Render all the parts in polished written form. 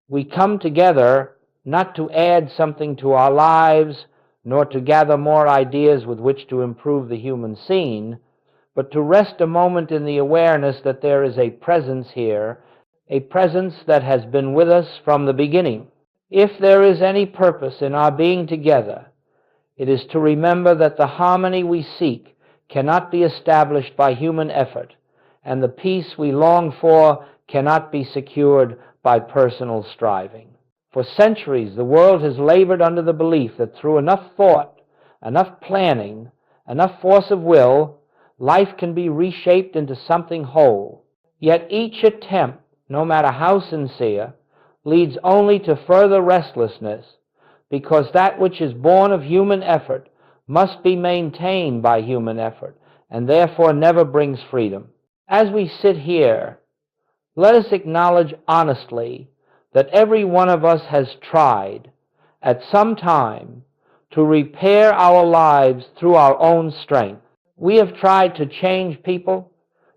We come together not to add something to our lives, nor to gather more ideas with which to improve the human scene, but to rest a moment in the awareness that there is a presence here, a presence that has been with us from the beginning. If there is any purpose in our being together, it is to remember that the harmony we seek cannot be established by human effort, and the peace we long for cannot be secured by personal striving. For centuries, the world has labored under the belief that through enough thought, enough planning, enough force of will, life can be reshaped into something whole. Yet each attempt, no matter how sincere, leads only to further restlessness, because that which is born of human effort must be maintained by human effort, and therefore never brings freedom. As we sit here, let us acknowledge honestly that every one of us has tried, at some time, to repair our lives through our own strength. We have tried to change people,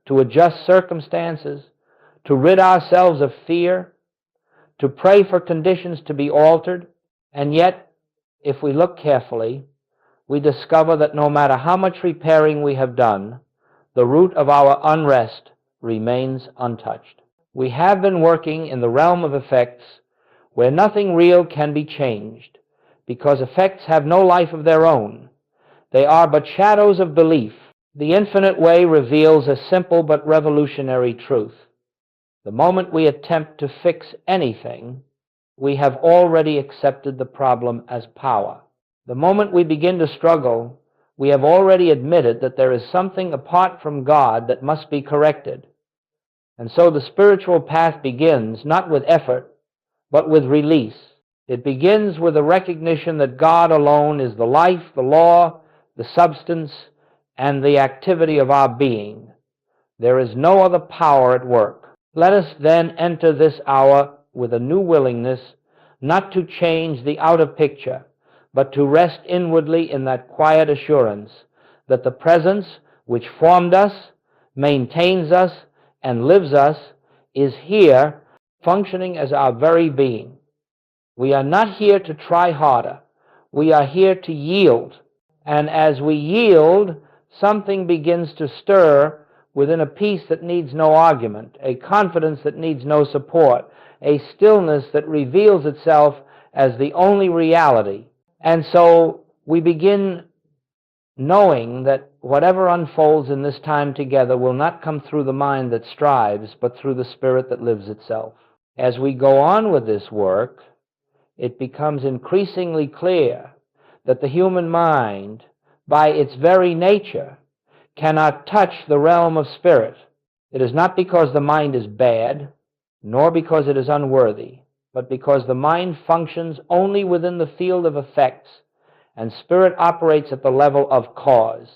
to adjust circumstances, to rid ourselves of fear, to pray for conditions to be altered, and yet, if we look carefully, we discover that no matter how much repairing we have done, the root of our unrest remains untouched. We have been working in the realm of effects where nothing real can be changed, because effects have no life of their own. They are but shadows of belief. The infinite way reveals a simple but revolutionary truth. The moment we attempt to fix anything, we have already accepted the problem as power. The moment we begin to struggle, we have already admitted that there is something apart from God that must be corrected. And so the spiritual path begins not with effort, but with release. It begins with a recognition that God alone is the life, the law, the substance, and the activity of our being. There is no other power at work. Let us then enter this hour with a new willingness not to change the outer picture, but to rest inwardly in that quiet assurance that the presence which formed us, maintains us, and lives us is here, functioning as our very being. We are not here to try harder. We are here to yield. And as we yield, something begins to stir within a peace that needs no argument, a confidence that needs no support, a stillness that reveals itself as the only reality. And so we begin knowing that whatever unfolds in this time together will not come through the mind that strives, but through the spirit that lives itself. As we go on with this work, it becomes increasingly clear that the human mind, by its very nature, cannot touch the realm of spirit. It is not because the mind is bad, nor because it is unworthy, but because the mind functions only within the field of effects, and spirit operates at the level of cause.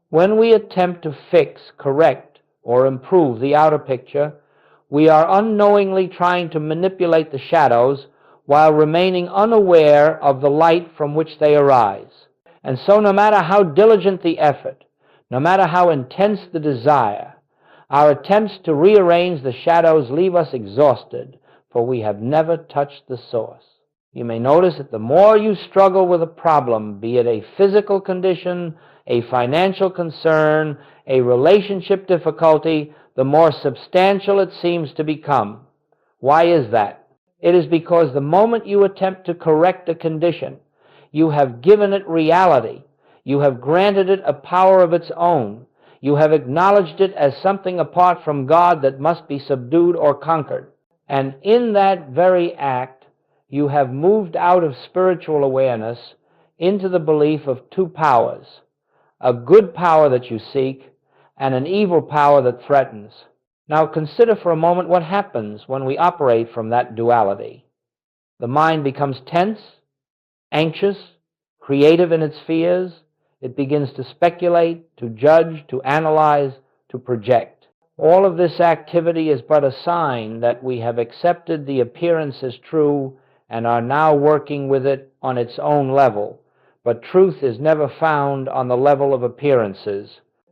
When we attempt to fix, correct, or improve the outer picture, we are unknowingly trying to manipulate the shadows while remaining unaware of the light from which they arise. And so no matter how diligent the effort, no matter how intense the desire, our attempts to rearrange the shadows leave us exhausted, for we have never touched the source. You may notice that the more you struggle with a problem, be it a physical condition, a financial concern, a relationship difficulty, the more substantial it seems to become. Why is that? It is because the moment you attempt to correct a condition, you have given it reality. You have granted it a power of its own. You have acknowledged it as something apart from God that must be subdued or conquered. And in that very act, you have moved out of spiritual awareness into the belief of two powers, a good power that you seek and an evil power that threatens. Now consider for a moment what happens when we operate from that duality. The mind becomes tense, anxious, creative in its fears. It begins to speculate, to judge, to analyze, to project. All of this activity is but a sign that we have accepted the appearance as true and are now working with it on its own level. But truth is never found on the level of appearances.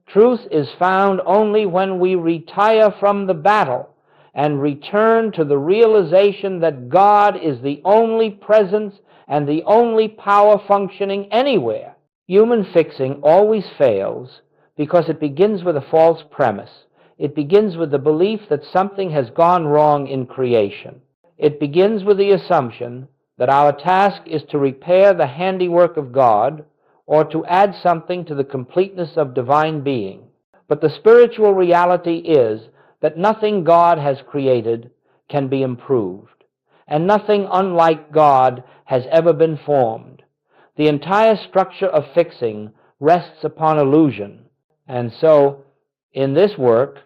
Truth is found only when we retire from the battle and return to the realization that God is the only presence and the only power functioning anywhere. Human fixing always fails because it begins with a false premise. It begins with the belief that something has gone wrong in creation. It begins with the assumption that our task is to repair the handiwork of God or to add something to the completeness of divine being. But the spiritual reality is that nothing God has created can be improved, and nothing unlike God has ever been formed. The entire structure of fixing rests upon illusion, and so in this work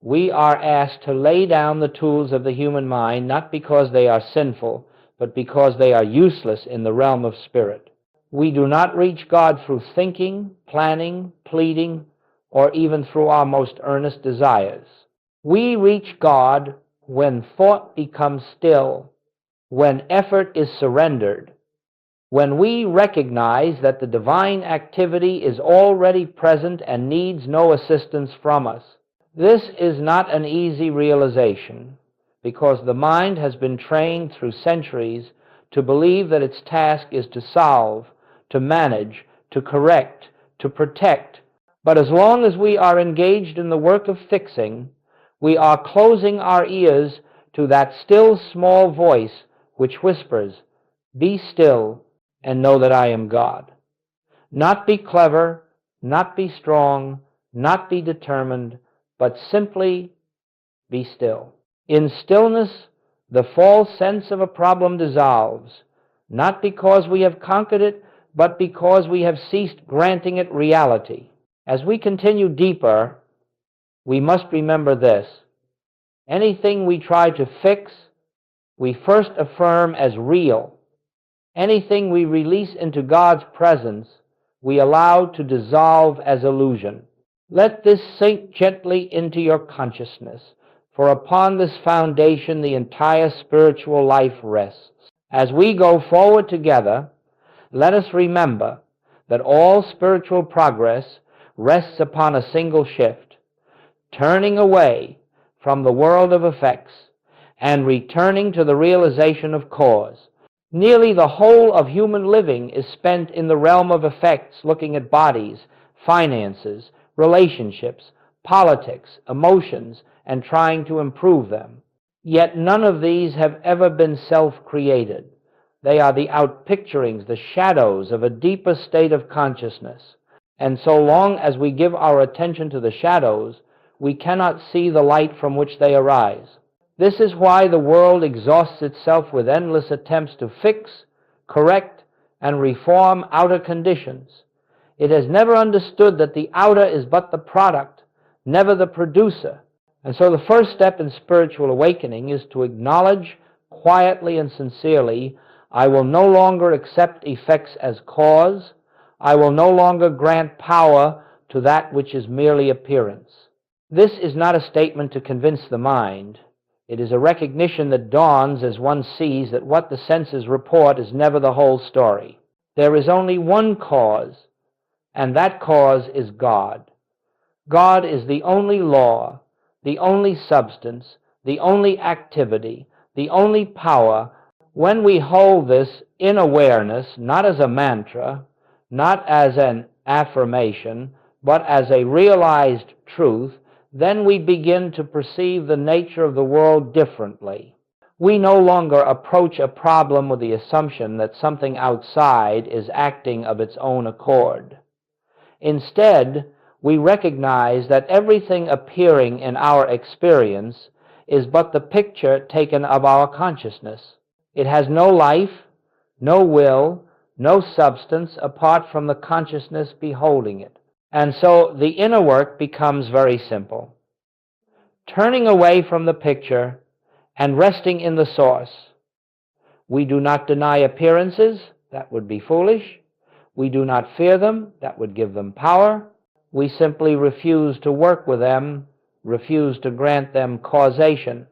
we are asked to lay down the tools of the human mind, not because they are sinful, but because they are useless in the realm of spirit. We do not reach God through thinking, planning, pleading, or even through our most earnest desires. We reach God when thought becomes still, when effort is surrendered, when we recognize that the divine activity is already present and needs no assistance from us. This is not an easy realization, because the mind has been trained through centuries to believe that its task is to solve, to manage, to correct, to protect. But as long as we are engaged in the work of fixing, we are closing our ears to that still small voice which whispers, "Be still and know that I am God." Not be clever, not be strong, not be determined, but simply be still. In stillness, the false sense of a problem dissolves, not because we have conquered it, but because we have ceased granting it reality. As we continue deeper, we must remember this: anything we try to fix, we first affirm as real. Anything we release into God's presence, we allow to dissolve as illusion. Let this sink gently into your consciousness, for upon this foundation the entire spiritual life rests. As we go forward together, let us remember that all spiritual progress rests upon a single shift, turning away from the world of effects and returning to the realization of cause. Nearly the whole of human living is spent in the realm of effects, looking at bodies, finances, relationships, politics, emotions, and trying to improve them. Yet none of these have ever been self-created. They are the outpicturings, the shadows of a deeper state of consciousness. And so long as we give our attention to the shadows, we cannot see the light from which they arise. This is why the world exhausts itself with endless attempts to fix, correct, and reform outer conditions. It has never understood that the outer is but the product, never the producer. And so the first step in spiritual awakening is to acknowledge quietly and sincerely, I will no longer accept effects as cause. I will no longer grant power to that which is merely appearance. This is not a statement to convince the mind. It is a recognition that dawns as one sees that what the senses report is never the whole story. There is only one cause, and that cause is God. God is the only law, the only substance, the only activity, the only power. When we hold this in awareness, not as a mantra, not as an affirmation, but as a realized truth, then we begin to perceive the nature of the world differently. We no longer approach a problem with the assumption that something outside is acting of its own accord. Instead, we recognize that everything appearing in our experience is but the picture taken of our consciousness. It has no life, no will, no substance apart from the consciousness beholding it. And so the inner work becomes very simple. Turning away from the picture and resting in the source. We do not deny appearances, that would be foolish. We do not fear them, that would give them power. We simply refuse to work with them, refuse to grant them causation.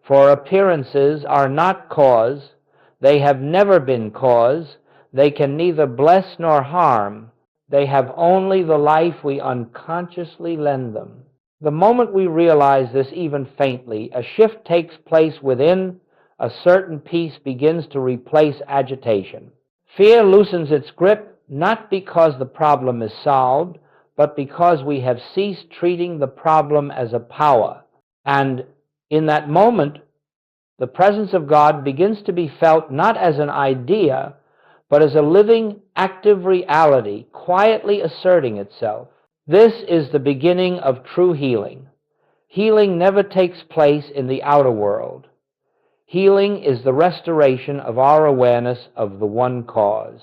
For appearances are not cause, they have never been cause, they can neither bless nor harm. They have only the life we unconsciously lend them. The moment we realize this even faintly, a shift takes place within. A certain peace begins to replace agitation. Fear loosens its grip, not because the problem is solved, but because we have ceased treating the problem as a power. And in that moment, the presence of God begins to be felt not as an idea, but as a living, active reality, quietly asserting itself. This is the beginning of true healing. Healing never takes place in the outer world. Healing is the restoration of our awareness of the one cause.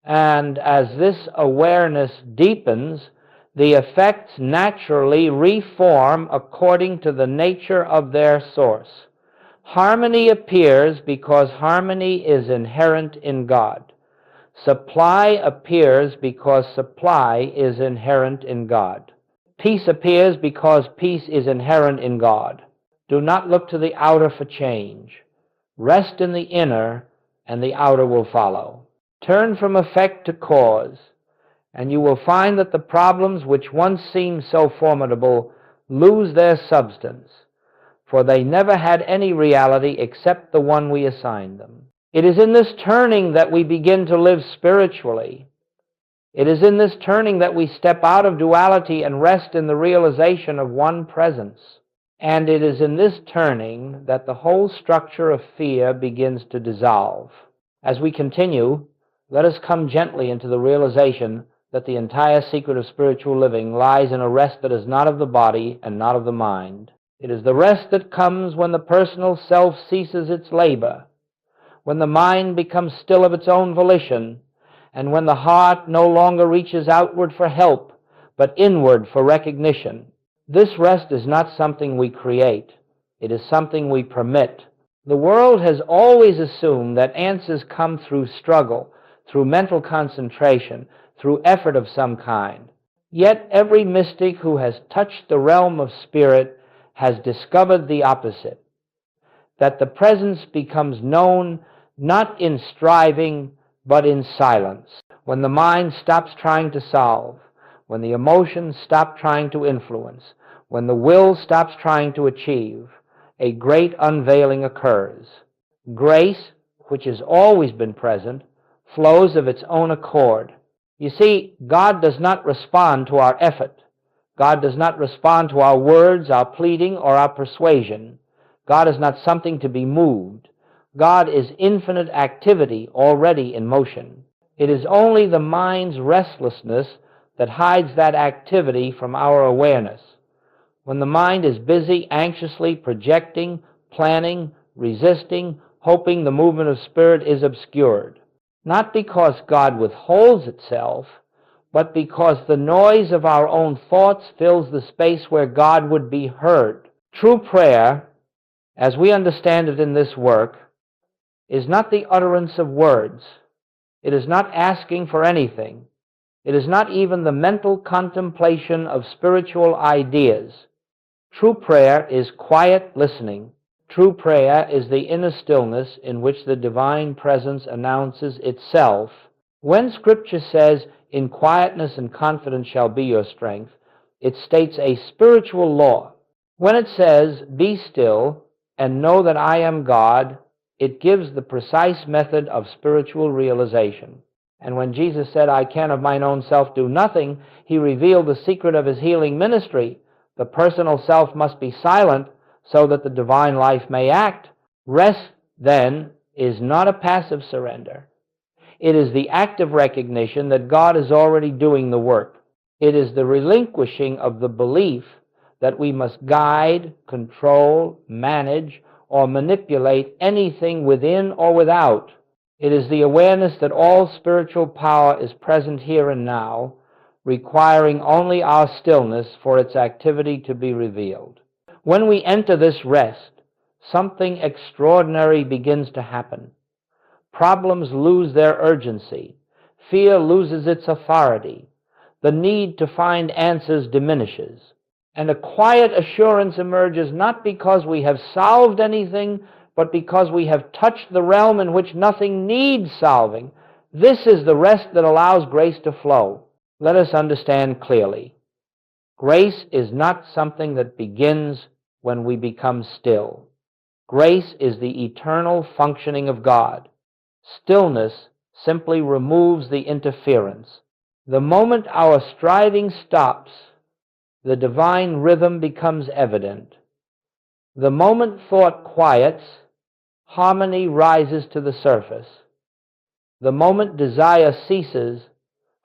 And as this awareness deepens, the effects naturally reform according to the nature of their source. Harmony appears because harmony is inherent in God. Supply appears because supply is inherent in God. Peace appears because peace is inherent in God. Do not look to the outer for change. Rest in the inner, and the outer will follow. Turn from effect to cause, and you will find that the problems which once seemed so formidable lose their substance, for they never had any reality except the one we assigned them. It is in this turning that we begin to live spiritually. It is in this turning that we step out of duality and rest in the realization of one presence. And it is in this turning that the whole structure of fear begins to dissolve. As we continue, let us come gently into the realization that the entire secret of spiritual living lies in a rest that is not of the body and not of the mind. It is the rest that comes when the personal self ceases its labor, when the mind becomes still of its own volition, and when the heart no longer reaches outward for help, but inward for recognition. This rest is not something we create. It is something we permit. The world has always assumed that answers come through struggle, through mental concentration, through effort of some kind. Yet every mystic who has touched the realm of spirit has discovered the opposite, that the presence becomes known not in striving, but in silence. When the mind stops trying to solve, when the emotions stop trying to influence, when the will stops trying to achieve, a great unveiling occurs. Grace, which has always been present, flows of its own accord. You see, God does not respond to our effort. God does not respond to our words, our pleading, or our persuasion. God is not something to be moved. God is infinite activity already in motion. It is only the mind's restlessness that hides that activity from our awareness. When the mind is busy, anxiously projecting, planning, resisting, hoping, the movement of spirit is obscured. Not because God withholds itself, but because the noise of our own thoughts fills the space where God would be heard. True prayer, as we understand it in this work, is not the utterance of words. It is not asking for anything. It is not even the mental contemplation of spiritual ideas. True prayer is quiet listening. True prayer is the inner stillness in which the divine presence announces itself. When Scripture says, "In quietness and confidence shall be your strength," it states a spiritual law. When it says, "Be still and know that I am God," it gives the precise method of spiritual realization. And when Jesus said, "I can of mine own self do nothing," he revealed the secret of his healing ministry. The personal self must be silent so that the divine life may act. Rest, then, is not a passive surrender. It is the active recognition that God is already doing the work. It is the relinquishing of the belief that we must guide, control, manage, or manipulate anything within or without. It is the awareness that all spiritual power is present here and now, requiring only our stillness for its activity to be revealed. When we enter this rest, something extraordinary begins to happen. Problems lose their urgency. Fear loses its authority. The need to find answers diminishes. And a quiet assurance emerges not because we have solved anything, but because we have touched the realm in which nothing needs solving. This is the rest that allows grace to flow. Let us understand clearly. Grace is not something that begins when we become still. Grace is the eternal functioning of God. Stillness simply removes the interference. The moment our striving stops, the divine rhythm becomes evident. The moment thought quiets, harmony rises to the surface. The moment desire ceases,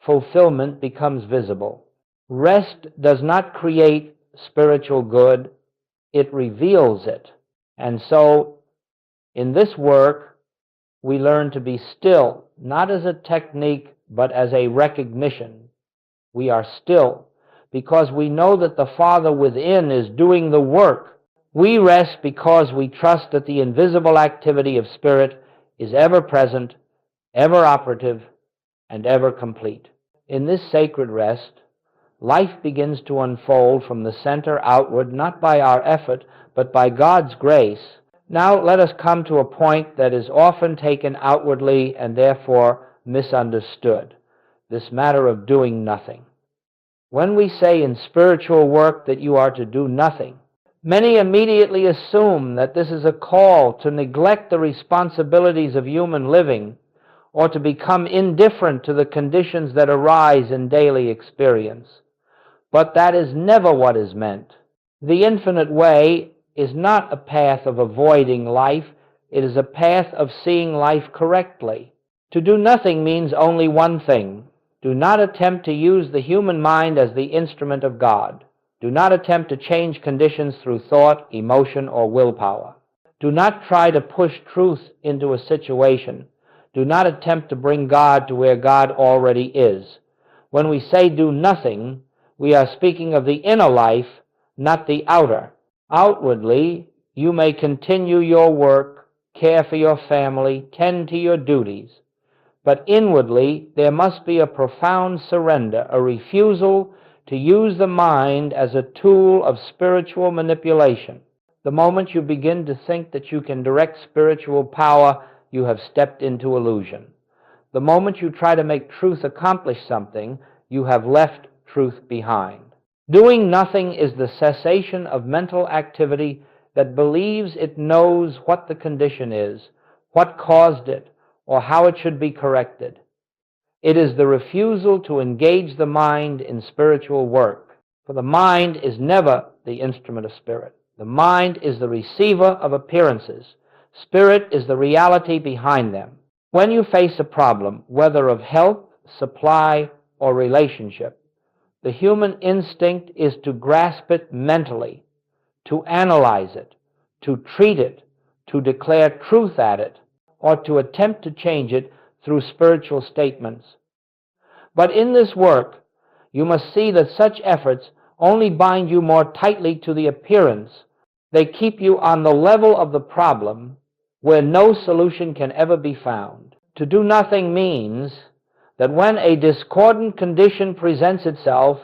fulfillment becomes visible. Rest does not create spiritual good, it reveals it. And so, in this work, we learn to be still, not as a technique, but as a recognition. We are still, because we know that the Father within is doing the work. We rest because we trust that the invisible activity of Spirit is ever present, ever operative, and ever complete. In this sacred rest, life begins to unfold from the center outward, not by our effort, but by God's grace. Now let us come to a point that is often taken outwardly and therefore misunderstood, this matter of doing nothing. When we say in spiritual work that you are to do nothing, many immediately assume that this is a call to neglect the responsibilities of human living or to become indifferent to the conditions that arise in daily experience. But that is never what is meant. The infinite way is not a path of avoiding life, it is a path of seeing life correctly. To do nothing means only one thing. Do not attempt to use the human mind as the instrument of God. Do not attempt to change conditions through thought, emotion, or willpower. Do not try to push truth into a situation. Do not attempt to bring God to where God already is. When we say do nothing, we are speaking of the inner life, not the outer. Outwardly, you may continue your work, care for your family, tend to your duties. But inwardly, there must be a profound surrender, a refusal to use the mind as a tool of spiritual manipulation. The moment you begin to think that you can direct spiritual power, you have stepped into illusion. The moment you try to make truth accomplish something, you have left truth behind. Doing nothing is the cessation of mental activity that believes it knows what the condition is, what caused it, or how it should be corrected. It is the refusal to engage the mind in spiritual work, for the mind is never the instrument of Spirit. The mind is the receiver of appearances. Spirit is the reality behind them. When you face a problem, whether of health, supply, or relationship, the human instinct is to grasp it mentally, to analyze it, to treat it, to declare truth at it, or to attempt to change it through spiritual statements. But in this work, you must see that such efforts only bind you more tightly to the appearance. They keep you on the level of the problem where no solution can ever be found. To do nothing means that when a discordant condition presents itself,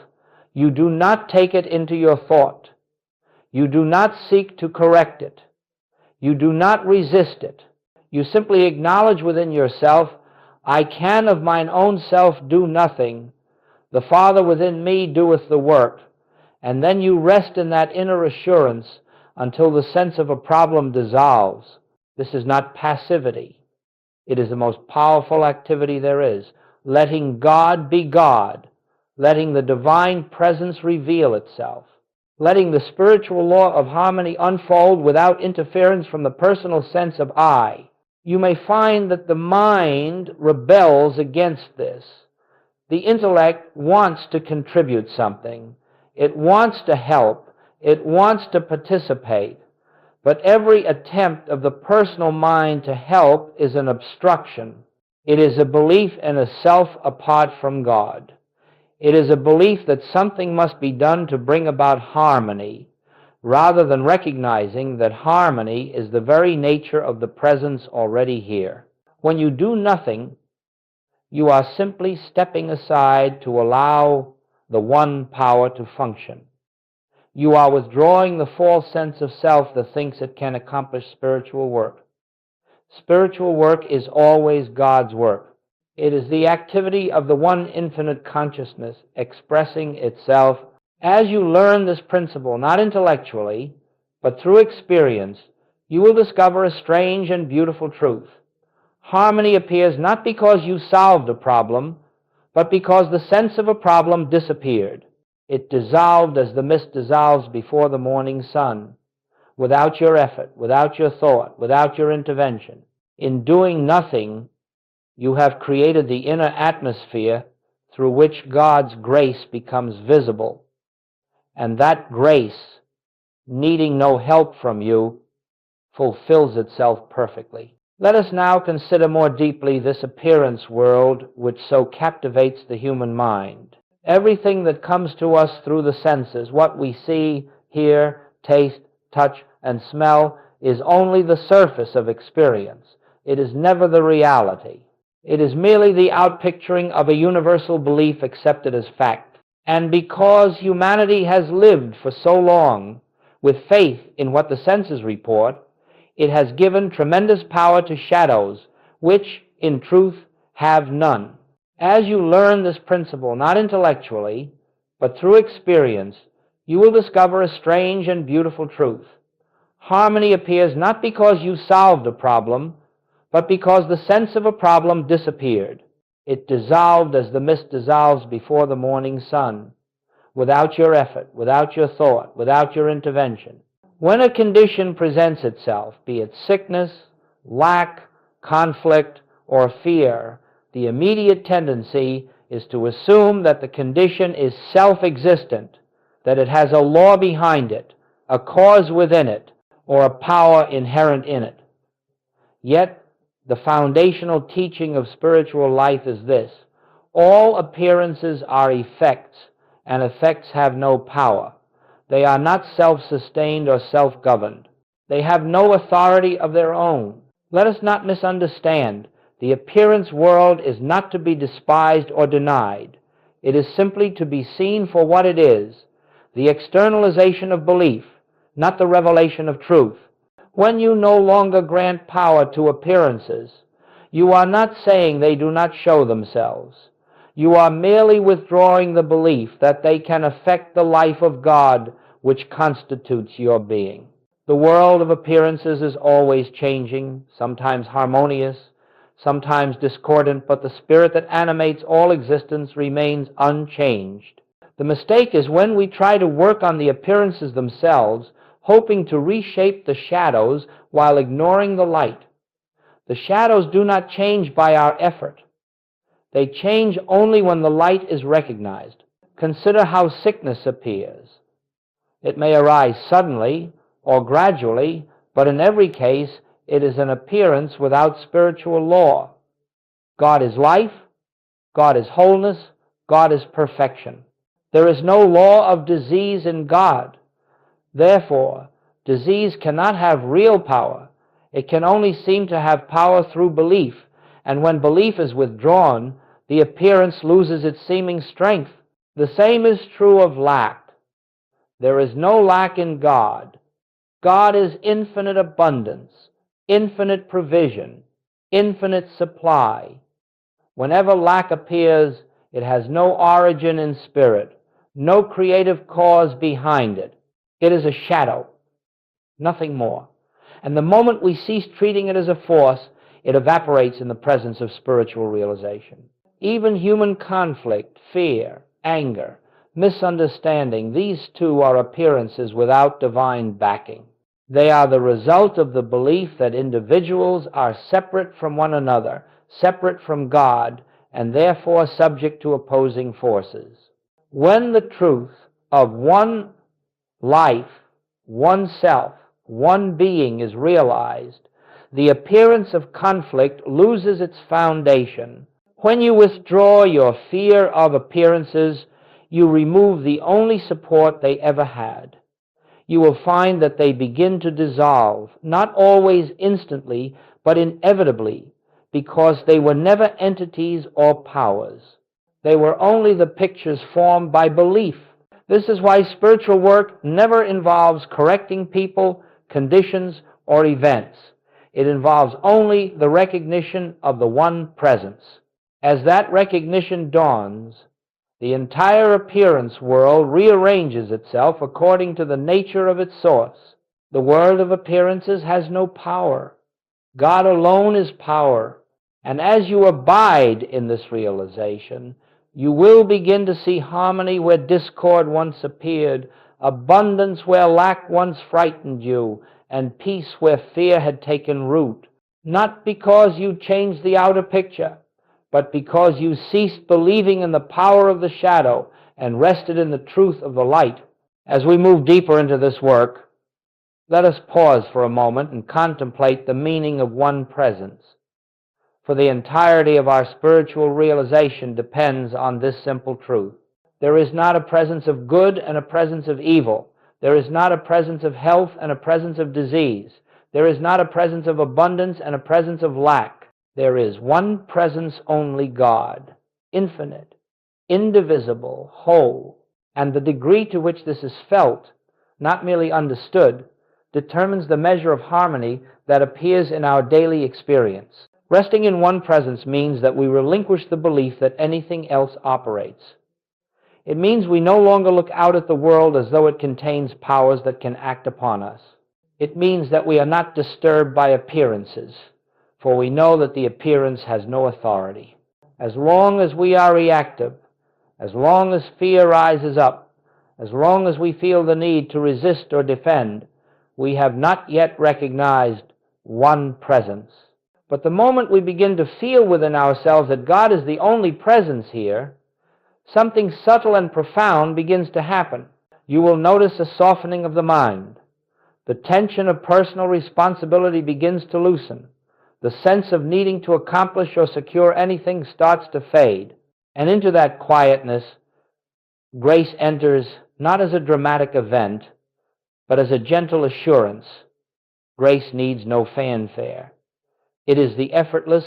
you do not take it into your thought. You do not seek to correct it. You do not resist it. You simply acknowledge within yourself, I can of mine own self do nothing. The Father within me doeth the work. And then you rest in that inner assurance until the sense of a problem dissolves. This is not passivity. It is the most powerful activity there is. Letting God be God. Letting the divine presence reveal itself. Letting the spiritual law of harmony unfold without interference from the personal sense of I. You may find that the mind rebels against this. The intellect wants to contribute something. It wants to help. It wants to participate. But every attempt of the personal mind to help is an obstruction. It is a belief in a self apart from God. It is a belief that something must be done to bring about harmony, rather than recognizing that harmony is the very nature of the presence already here. When you do nothing, you are simply stepping aside to allow the one power to function. You are withdrawing the false sense of self that thinks it can accomplish spiritual work. Spiritual work is always God's work. It is the activity of the one infinite consciousness expressing itself As you learn this principle, not intellectually, but through experience, you will discover a strange and beautiful truth. Harmony appears not because you solved a problem, but because the sense of a problem disappeared. It dissolved as the mist dissolves before the morning sun, without your effort, without your thought, without your intervention. In doing nothing, you have created the inner atmosphere through which God's grace becomes visible, and that grace, needing no help from you, fulfills itself perfectly. Let us now consider more deeply this appearance world which so captivates the human mind. Everything that comes to us through the senses, what we see, hear, taste, touch, and smell, is only the surface of experience. It is never the reality. It is merely the outpicturing of a universal belief accepted as fact. And because humanity has lived for so long with faith in what the senses report, it has given tremendous power to shadows, which, in truth, have none. As you learn this principle, not intellectually, but through experience, you will discover a strange and beautiful truth. Harmony appears not because you solved a problem, but because the sense of a problem disappeared. It dissolved as the mist dissolves before the morning sun, without your effort, without your thought, without your intervention. When a condition presents itself, be it sickness, lack, conflict, or fear, the immediate tendency is to assume that the condition is self-existent, that it has a law behind it, a cause within it, or a power inherent in it. Yet, the foundational teaching of spiritual life is this: all appearances are effects, and effects have no power. They are not self-sustained or self-governed. They have no authority of their own. Let us not misunderstand. The appearance world is not to be despised or denied. It is simply to be seen for what it is, the externalization of belief, not the revelation of truth. When you no longer grant power to appearances, you are not saying they do not show themselves. You are merely withdrawing the belief that they can affect the life of God which constitutes your being. The world of appearances is always changing, sometimes harmonious, sometimes discordant, but the spirit that animates all existence remains unchanged. The mistake is when we try to work on the appearances themselves, hoping to reshape the shadows while ignoring the light. The shadows do not change by our effort. They change only when the light is recognized. Consider how sickness appears. It may arise suddenly or gradually, but in every case it is an appearance without spiritual law. God is life, God is wholeness, God is perfection. There is no law of disease in God. Therefore, disease cannot have real power. It can only seem to have power through belief, and when belief is withdrawn, the appearance loses its seeming strength. The same is true of lack. There is no lack in God. God is infinite abundance, infinite provision, infinite supply. Whenever lack appears, it has no origin in spirit, no creative cause behind it. It is a shadow, nothing more. And the moment we cease treating it as a force, it evaporates in the presence of spiritual realization. Even human conflict, fear, anger, misunderstanding, these too are appearances without divine backing. They are the result of the belief that individuals are separate from one another, separate from God, and therefore subject to opposing forces. When the truth of one life, one self, one being is realized, the appearance of conflict loses its foundation. When you withdraw your fear of appearances, you remove the only support they ever had. You will find that they begin to dissolve, not always instantly, but inevitably, because they were never entities or powers. They were only the pictures formed by belief. This is why spiritual work never involves correcting people, conditions, or events. It involves only the recognition of the one presence. As that recognition dawns, The entire appearance world rearranges itself according to the nature of its source. The world of appearances has no power. God alone is power. And as you abide in this realization, you will begin to see harmony where discord once appeared, abundance where lack once frightened you, and peace where fear had taken root. Not because you changed the outer picture, but because you ceased believing in the power of the shadow and rested in the truth of the light. As we move deeper into this work, let us pause for a moment and contemplate the meaning of one presence. For the entirety of our spiritual realization depends on this simple truth. There is not a presence of good and a presence of evil. There is not a presence of health and a presence of disease. There is not a presence of abundance and a presence of lack. There is one presence only, God, infinite, indivisible, whole, and the degree to which this is felt, not merely understood, determines the measure of harmony that appears in our daily experience. Resting in one presence means that we relinquish the belief that anything else operates. It means we no longer look out at the world as though it contains powers that can act upon us. It means that we are not disturbed by appearances, for we know that the appearance has no authority. As long as we are reactive, as long as fear rises up, as long as we feel the need to resist or defend, we have not yet recognized one presence. But the moment we begin to feel within ourselves that God is the only presence here, something subtle and profound begins to happen. You will notice a softening of the mind. The tension of personal responsibility begins to loosen. The sense of needing to accomplish or secure anything starts to fade. And into that quietness, grace enters not as a dramatic event, but as a gentle assurance. Grace needs no fanfare. It is the effortless,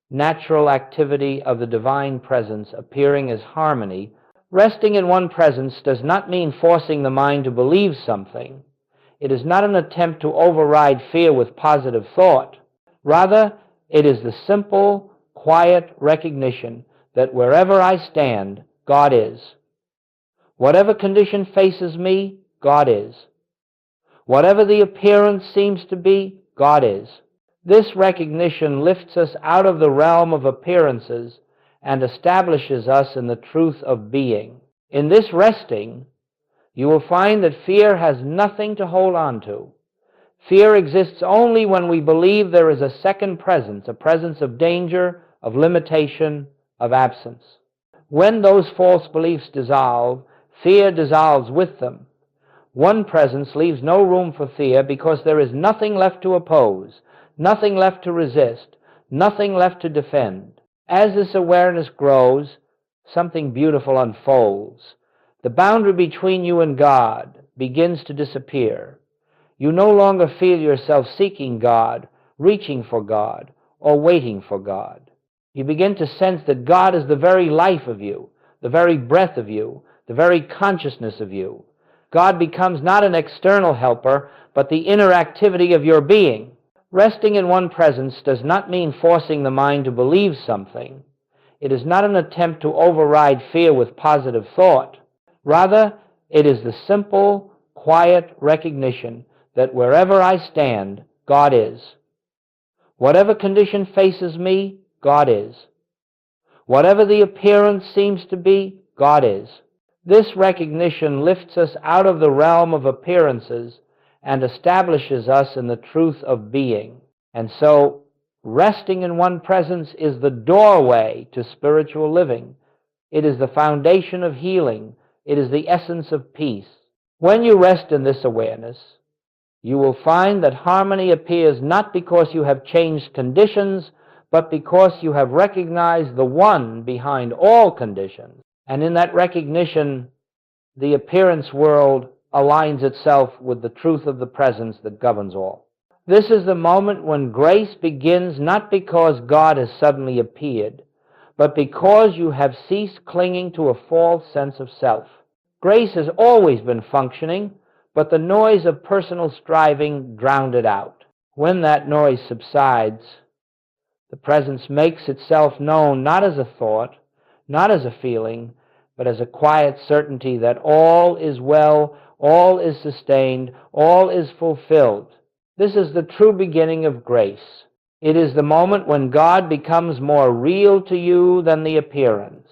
natural activity of the divine presence appearing as harmony. Resting in one presence does not mean forcing the mind to believe something. It is not an attempt to override fear with positive thought. Rather, it is the simple, quiet recognition that wherever I stand, God is. Whatever condition faces me, God is. Whatever the appearance seems to be, God is. This recognition lifts us out of the realm of appearances and establishes us in the truth of being. In this resting, you will find that fear has nothing to hold on to. Fear exists only when we believe there is a second presence, a presence of danger, of limitation, of absence. When those false beliefs dissolve, fear dissolves with them. One presence leaves no room for fear because there is nothing left to oppose, nothing left to resist, nothing left to defend. As this awareness grows, something beautiful unfolds. The boundary between you and God begins to disappear. You no longer feel yourself seeking God, reaching for God, or waiting for God. You begin to sense that God is the very life of you, the very breath of you, the very consciousness of you. God becomes not an external helper, but the inner activity of your being. Resting in one presence does not mean forcing the mind to believe something. It is not an attempt to override fear with positive thought. Rather, it is the simple, quiet recognition that wherever I stand, God is. Whatever condition faces me, God is. Whatever the appearance seems to be, God is. This recognition lifts us out of the realm of appearances and establishes us in the truth of being. And so, resting in one presence is the doorway to spiritual living. It is the foundation of healing. It is the essence of peace. When you rest in this awareness, you will find that harmony appears not because you have changed conditions, but because you have recognized the one behind all conditions. And in that recognition, the appearance world aligns itself with the truth of the presence that governs all. This is the moment when grace begins, not because God has suddenly appeared, but because you have ceased clinging to a false sense of self. Grace has always been functioning, but the noise of personal striving drowned it out. When that noise subsides, the presence makes itself known not as a thought, not as a feeling, but as a quiet certainty that all is well, all is sustained, all is fulfilled. This is the true beginning of grace. It is the moment when God becomes more real to you than the appearance,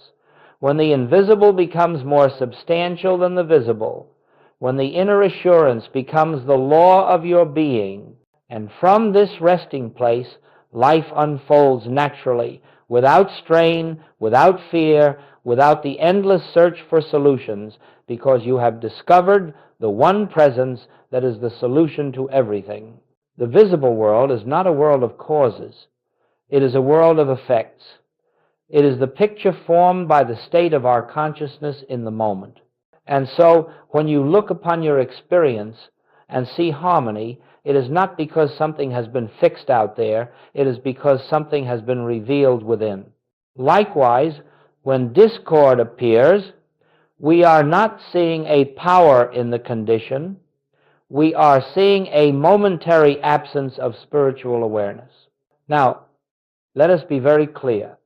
when the invisible becomes more substantial than the visible, when the inner assurance becomes the law of your being, and from this resting place, life unfolds naturally, without strain, without fear, without the endless search for solutions, because you have discovered the one presence that is the solution to everything. The visible world is not a world of causes. It is a world of effects. It is the picture formed by the state of our consciousness in the moment. And so, when you look upon your experience and see harmony, it is not because something has been fixed out there, it is because something has been revealed within. Likewise, when discord appears, we are not seeing a power in the condition, we are seeing a momentary absence of spiritual awareness. Now, let us be very clear.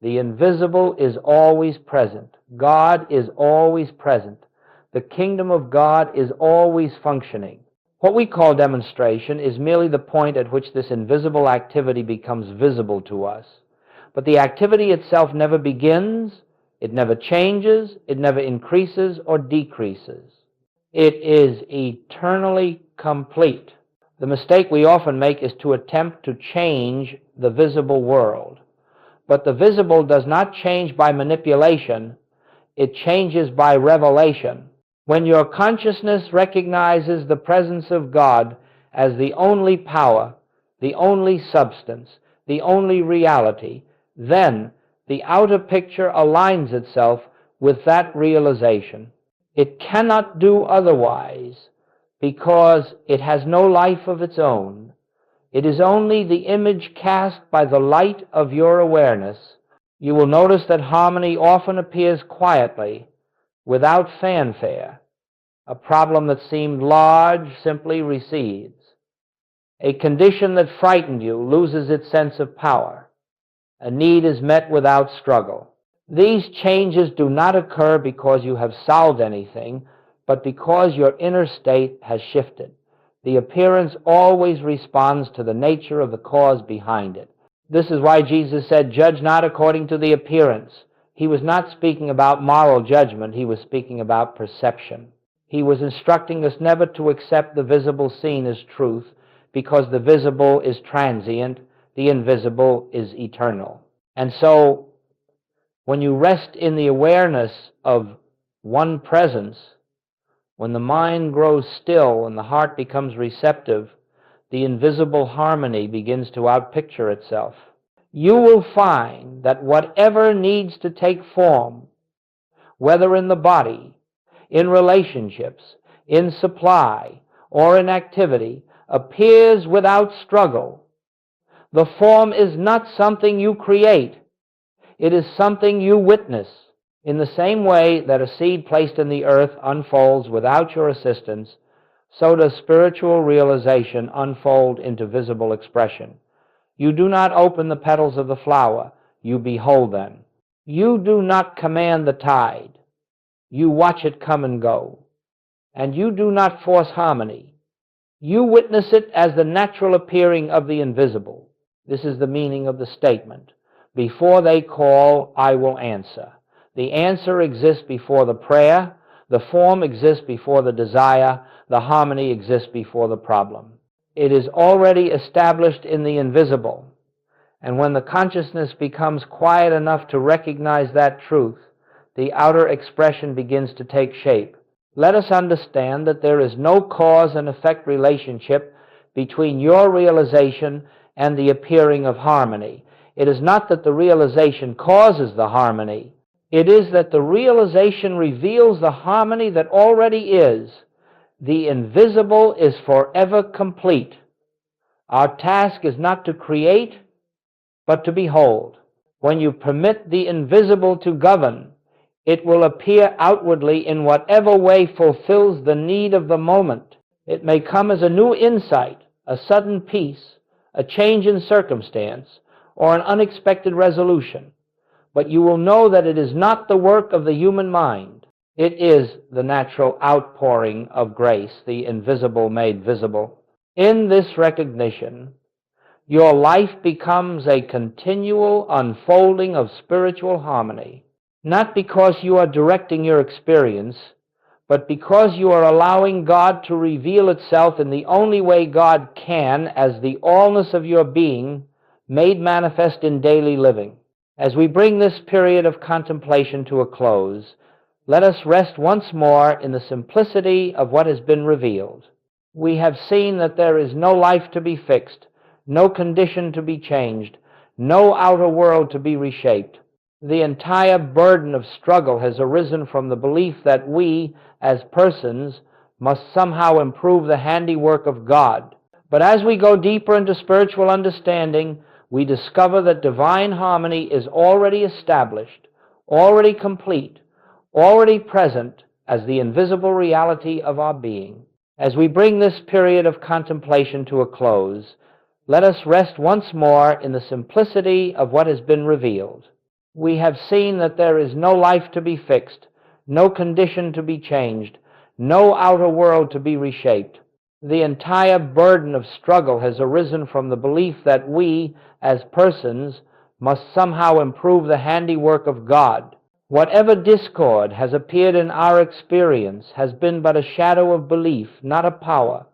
The invisible is always present. God is always present. The kingdom of God is always functioning. What we call demonstration is merely the point at which this invisible activity becomes visible to us. But the activity itself never begins, it never changes, it never increases or decreases. It is eternally complete. The mistake we often make is to attempt to change the visible world. But the visible does not change by manipulation, it changes by revelation. When your consciousness recognizes the presence of God as the only power, the only substance, the only reality, then the outer picture aligns itself with that realization. It cannot do otherwise because it has no life of its own. It is only the image cast by the light of your awareness. You will notice that harmony often appears quietly, without fanfare. A problem that seemed large simply recedes. A condition that frightened you loses its sense of power. A need is met without struggle. These changes do not occur because you have solved anything, but because your inner state has shifted. The appearance always responds to the nature of the cause behind it. This is why Jesus said, "Judge not according to the appearance." He was not speaking about moral judgment, he was speaking about perception. He was instructing us never to accept the visible seen as truth, because the visible is transient, the invisible is eternal. And so, when you rest in the awareness of one presence, when the mind grows still and the heart becomes receptive, the invisible harmony begins to outpicture itself. You will find that whatever needs to take form, whether in the body, in relationships, in supply, or in activity, appears without struggle. The form is not something you create. It is something you witness. In the same way that a seed placed in the earth unfolds without your assistance, so does spiritual realization unfold into visible expression. You do not open the petals of the flower, you behold them. You do not command the tide, you watch it come and go. And you do not force harmony, you witness it as the natural appearing of the invisible. This is the meaning of the statement. Before they call, I will answer. The answer exists before the prayer, the form exists before the desire, the harmony exists before the problem. It is already established in the invisible, and when the consciousness becomes quiet enough to recognize that truth, the outer expression begins to take shape. Let us understand that there is no cause and effect relationship between your realization and the appearing of harmony. It is not that the realization causes the harmony. It is that the realization reveals the harmony that already is. The invisible is forever complete. Our task is not to create, but to behold. When you permit the invisible to govern, it will appear outwardly in whatever way fulfills the need of the moment. It may come as a new insight, a sudden peace, a change in circumstance, or an unexpected resolution. but you will know that it is not the work of the human mind. It is the natural outpouring of grace, the invisible made visible. In this recognition, your life becomes a continual unfolding of spiritual harmony, not because you are directing your experience, but because you are allowing God to reveal itself in the only way God can, as the allness of your being made manifest in daily living. As we bring this period of contemplation to a close, let us rest once more in the simplicity of what has been revealed. We have seen that there is no life to be fixed, no condition to be changed, no outer world to be reshaped. The entire burden of struggle has arisen from the belief that we, as persons, must somehow improve the handiwork of God. But as we go deeper into spiritual understanding, we discover that divine harmony is already established, already complete, already present as the invisible reality of our being. As we bring this period of contemplation to a close, let us rest once more in the simplicity of what has been revealed. We have seen that there is no life to be fixed, no condition to be changed, no outer world to be reshaped. The entire burden of struggle has arisen from the belief that we, as persons, must somehow improve the handiwork of God. Whatever discord has appeared in our experience has been but a shadow of belief, not a power.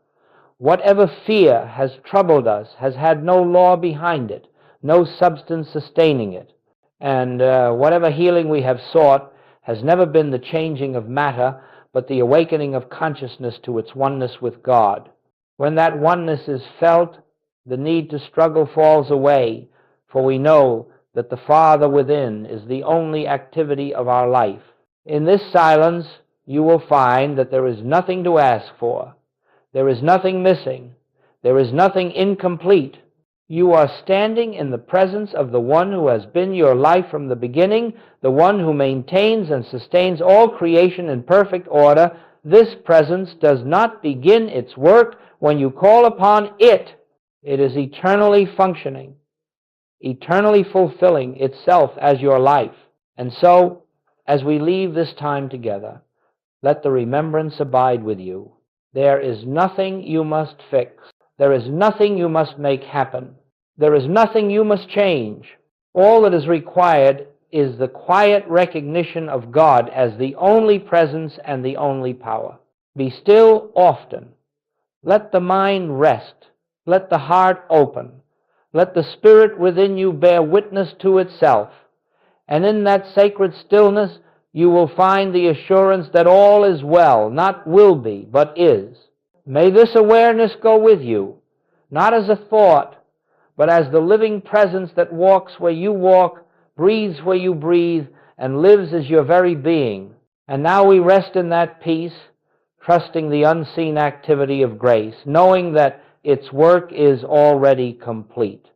Whatever fear has troubled us has had no law behind it, no substance sustaining it. And whatever healing we have sought has never been the changing of matter, but the awakening of consciousness to its oneness with God. When that oneness is felt, the need to struggle falls away, for we know that the Father within is the only activity of our life. In this silence, you will find that there is nothing to ask for. There is nothing missing. There is nothing incomplete. You are standing in the presence of the one who has been your life from the beginning, the one who maintains and sustains all creation in perfect order. This presence does not begin its work when you call upon it. It is eternally functioning, eternally fulfilling itself as your life. And so, as we leave this time together, let the remembrance abide with you. There is nothing you must fix. There is nothing you must make happen. There is nothing you must change. All that is required is the quiet recognition of God as the only presence and the only power. Be still often. Let the mind rest. Let the heart open. Let the spirit within you bear witness to itself. And in that sacred stillness, you will find the assurance that all is well, not will be, but is. May this awareness go with you, not as a thought, but as the living presence that walks where you walk, breathes where you breathe, and lives as your very being. And now we rest in that peace, trusting the unseen activity of grace, knowing that its work is already complete.